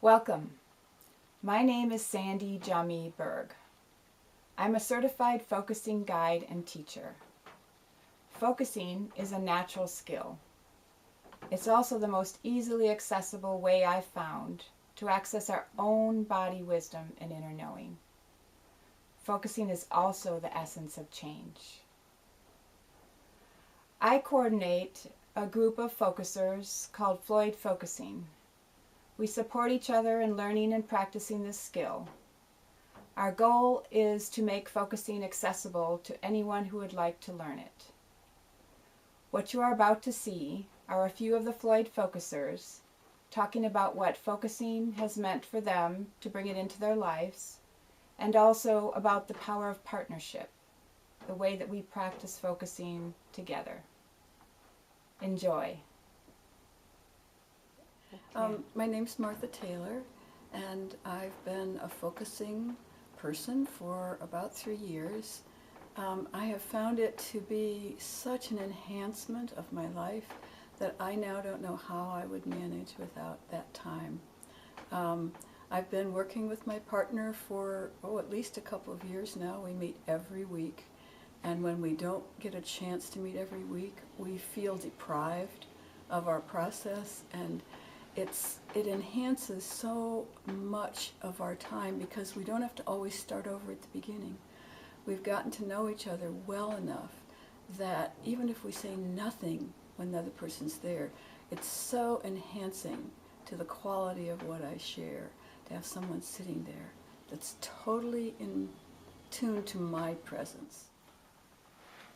Welcome. My name is Sandy Jami Berg. I'm a certified focusing guide and teacher. Focusing is a natural skill. It's also the most easily accessible way I've found to access our own body wisdom and inner knowing. Focusing is also the essence of change. I coordinate a group of focusers called Floyd Focusing. We support each other in learning and practicing this skill. Our goal is to make focusing accessible to anyone who would like to learn it. What you are about to see are a few of the Floyd Focusers talking about what focusing has meant for them to bring it into their lives, and also about the power of partnership, the way that we practice focusing together. Enjoy. My name's Martha Taylor, and I've been a focusing person for about 3 years. I have found it to be such an enhancement of my life that I now don't know how I would manage without that time. I've been working with my partner for, at least a couple of years now. We meet every week, and when we don't get a chance to meet every week, we feel deprived of our process, and it enhances so much of our time because we don't have to always start over at the beginning. We've gotten to know each other well enough that even if we say nothing when the other person's there, it's so enhancing to the quality of what I share to have someone sitting there that's totally in tune to my presence.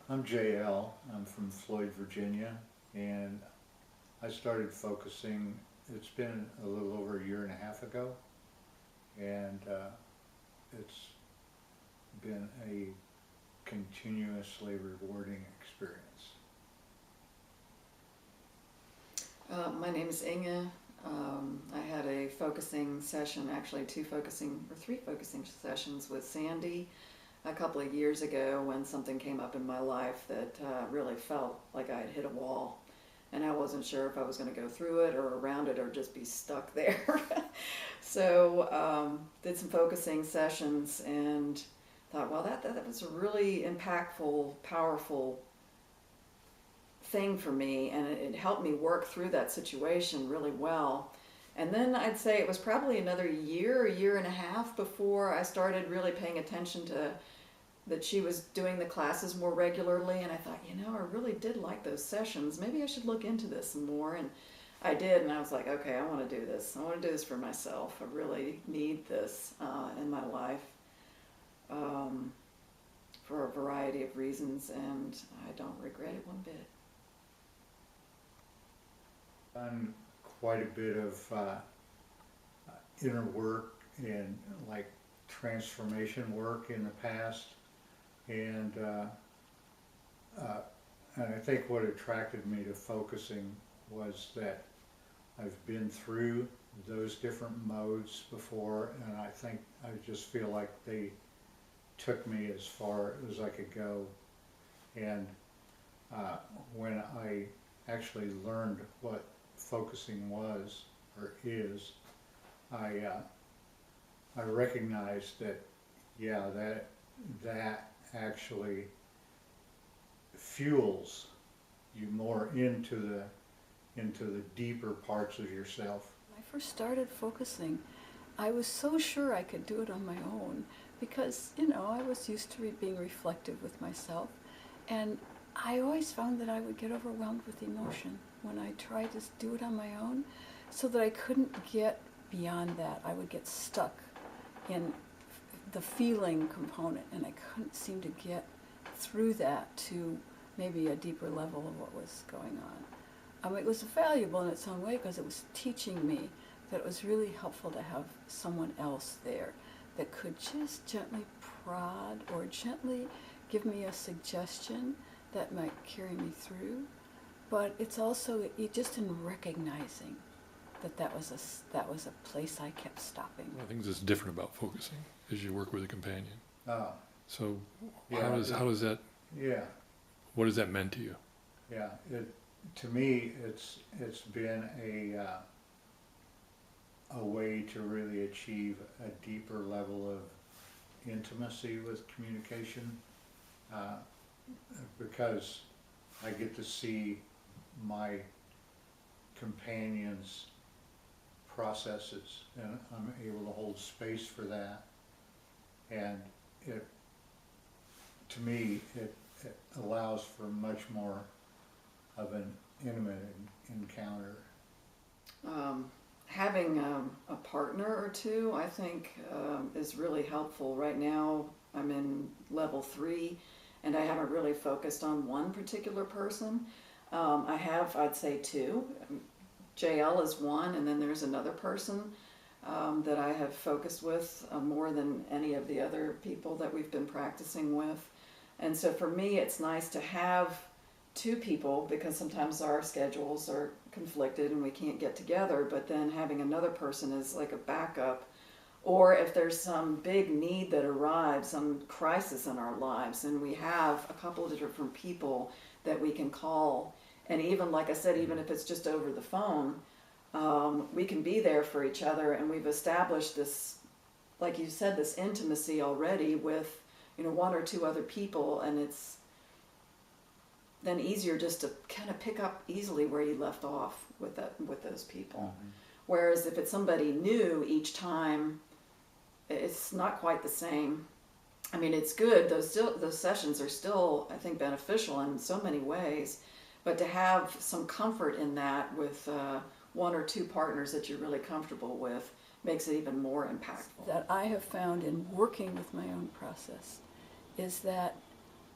I'm JL. I'm from Floyd, Virginia, and I started focusing, it's been a little over 1.5 years ago, and it's been a continuously rewarding experience. My name is Inge. I had a focusing session, actually 3 focusing sessions with Sandy a couple of years ago when something came up in my life that really felt like I had hit a wall. And I wasn't sure if I was going to go through it or around it or just be stuck there. So did some focusing sessions and thought, well, that was a really impactful, powerful thing for me, and it helped me work through that situation really well. And then I'd say it was probably another year, 1.5 years before I started really paying attention to that she was doing the classes more regularly, and I thought, I really did like those sessions. Maybe I should look into this some more, and I did, and I was like, okay, I want to do this. I want to do this for myself. I really need this in my life for a variety of reasons, and I don't regret it one bit. Done quite a bit of inner work and like transformation work in the past, and I think what attracted me to focusing was that I've been through those different modes before, and I just feel like they took me as far as I could go. And when I actually learned what focusing was or is, I recognized that, that actually fuels you more into the deeper parts of yourself. When I first started focusing, I was so sure I could do it on my own because, I was used to being reflective with myself, and I always found that I would get overwhelmed with emotion when I tried to do it on my own, so that I couldn't get beyond that. I would get stuck in the feeling component, and I couldn't seem to get through that to maybe a deeper level of what was going on. It was valuable in its own way because it was teaching me that it was really helpful to have someone else there that could just gently prod or gently give me a suggestion that might carry me through. But it's also just in recognizing that was a place I kept stopping. One of the things that's different about focusing is you work with a companion. Oh, So yeah, how does that, yeah. what has that meant to you? Yeah, to me, it's been a way to really achieve a deeper level of intimacy with communication, because I get to see my companions' processes, and I'm able to hold space for that. And it, to me, it allows for much more of an intimate encounter. Having a partner or two, I think, is really helpful. Right now, I'm in level 3, and I haven't really focused on one particular person. I have, I'd say, 2. JL is one, and then there's another person that I have focused with more than any of the other people that we've been practicing with. And so for me, it's nice to have 2 people, because sometimes our schedules are conflicted and we can't get together, but then having another person is like a backup. Or if there's some big need that arrives, some crisis in our lives, and we have a couple of different people that we can call. And even, like I said, even if it's just over the phone, we can be there for each other, and we've established this, like you said, this intimacy already with, 1 or 2 other people, and it's then easier just to kind of pick up easily where you left off with those people. Mm-hmm. Whereas if it's somebody new each time, it's not quite the same. I mean, it's good. Those sessions are still, I think, beneficial in so many ways. But to have some comfort in that with 1 or 2 partners that you're really comfortable with makes it even more impactful. That I have found in working with my own process is that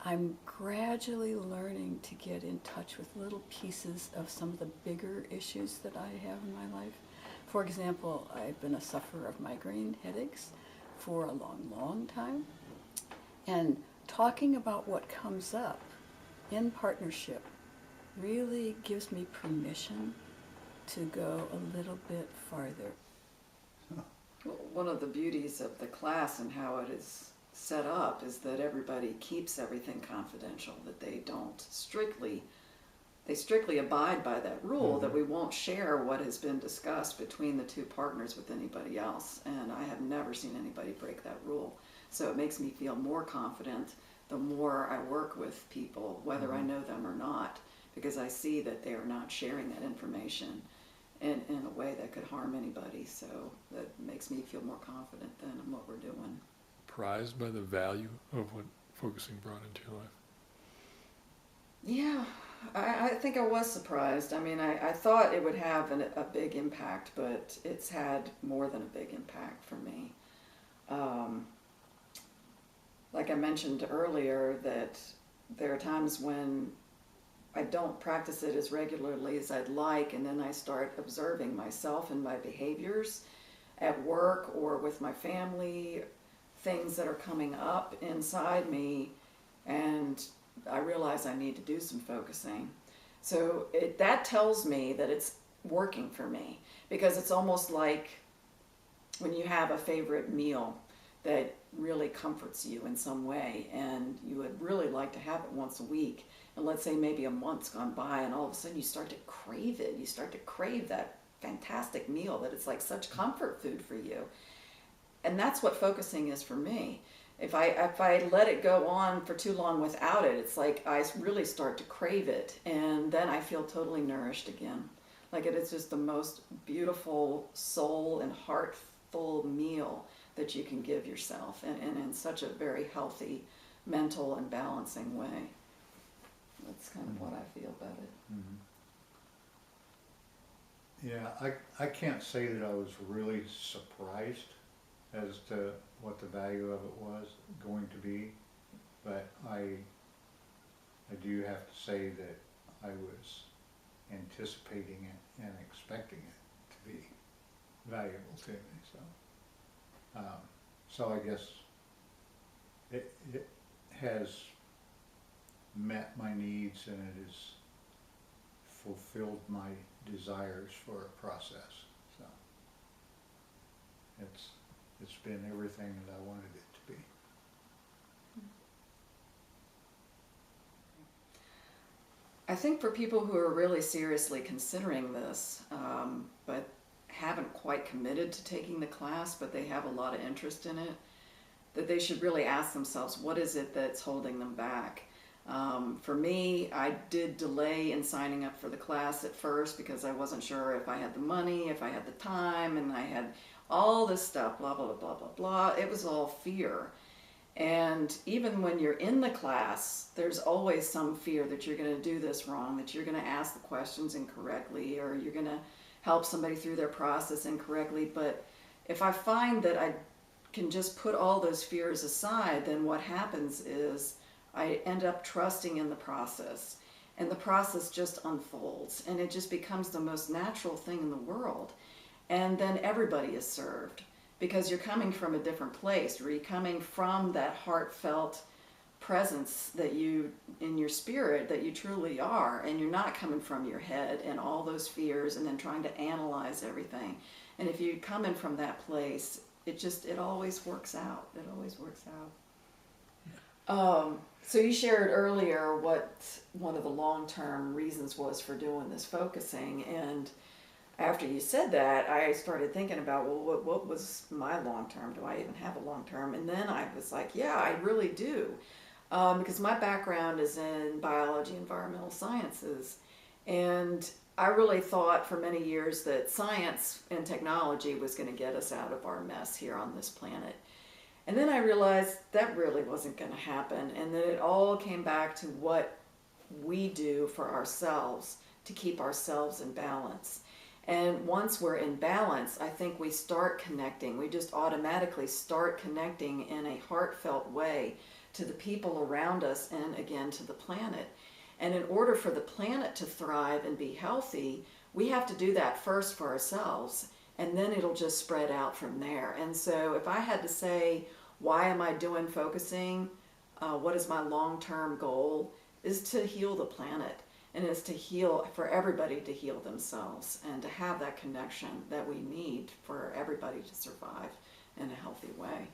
I'm gradually learning to get in touch with little pieces of some of the bigger issues that I have in my life. For example, I've been a sufferer of migraine headaches for a long, long time. And talking about what comes up in partnership really gives me permission to go a little bit farther. Well, one of the beauties of the class and how it is set up is that everybody keeps everything confidential, that they strictly abide by that rule, that we won't share what has been discussed between the 2 partners with anybody else. And I have never seen anybody break that rule. So it makes me feel more confident the more I work with people, whether I know them or not, because I see that they are not sharing that information in a way that could harm anybody. So that makes me feel more confident then in what we're doing. Surprised by the value of what focusing brought into your life? Yeah, I think I was surprised. I mean, I thought it would have a big impact, but it's had more than a big impact for me. Like I mentioned earlier, that there are times when I don't practice it as regularly as I'd like, and then I start observing myself and my behaviors at work or with my family, things that are coming up inside me, and I realize I need to do some focusing. So that tells me that it's working for me, because it's almost like when you have a favorite meal that really comforts you in some way, and you would really like to have it once a week, and let's say maybe a month's gone by, and all of a sudden you start to crave it. You start to crave that fantastic meal that it's like such comfort food for you. And that's what focusing is for me. If I let it go on for too long without it, it's like I really start to crave it, and then I feel totally nourished again. Like it is just the most beautiful soul and heartful meal that you can give yourself, and in such a very healthy, mental and balancing way. That's kind of what I feel about it. Yeah, I can't say that I was really surprised as to what the value of it was going to be, but I do have to say that I was anticipating it and expecting it to be valuable to me. So I guess it has met my needs, and it has fulfilled my desires for a process. So it's been everything that I wanted it to be. I think for people who are really seriously considering this, but haven't quite committed to taking the class, but they have a lot of interest in it, that they should really ask themselves, what is it that's holding them back? For me, I did delay in signing up for the class at first because I wasn't sure if I had the money, if I had the time, and I had all this stuff, blah, blah, blah, blah, blah. It was all fear. And even when you're in the class, there's always some fear that you're going to do this wrong, that you're going to ask the questions incorrectly, or you're going to help somebody through their process incorrectly. But if I find that I can just put all those fears aside, then what happens is I end up trusting in the process. And the process just unfolds, and it just becomes the most natural thing in the world. And then everybody is served, because you're coming from a different place, or you're coming from that heartfelt presence that you, in your spirit, that you truly are, and you're not coming from your head and all those fears and then trying to analyze everything. And if you come in from that place, it always works out. It always works out. So you shared earlier what one of the long-term reasons was for doing this focusing, and after you said that, I started thinking about, well, what was my long-term? Do I even have a long-term? And then I was like, yeah, I really do. Because my background is in biology, environmental sciences. And I really thought for many years that science and technology was going to get us out of our mess here on this planet. And then I realized that really wasn't going to happen. And then it all came back to what we do for ourselves to keep ourselves in balance. And once we're in balance, I think we start connecting. We just automatically start connecting in a heartfelt way to the people around us and, again, to the planet. And in order for the planet to thrive and be healthy, we have to do that first for ourselves, and then it'll just spread out from there. And so if I had to say, why am I doing focusing? What is my long-term goal? Is to heal the planet. And is to heal, for everybody to heal themselves and to have that connection that we need for everybody to survive in a healthy way.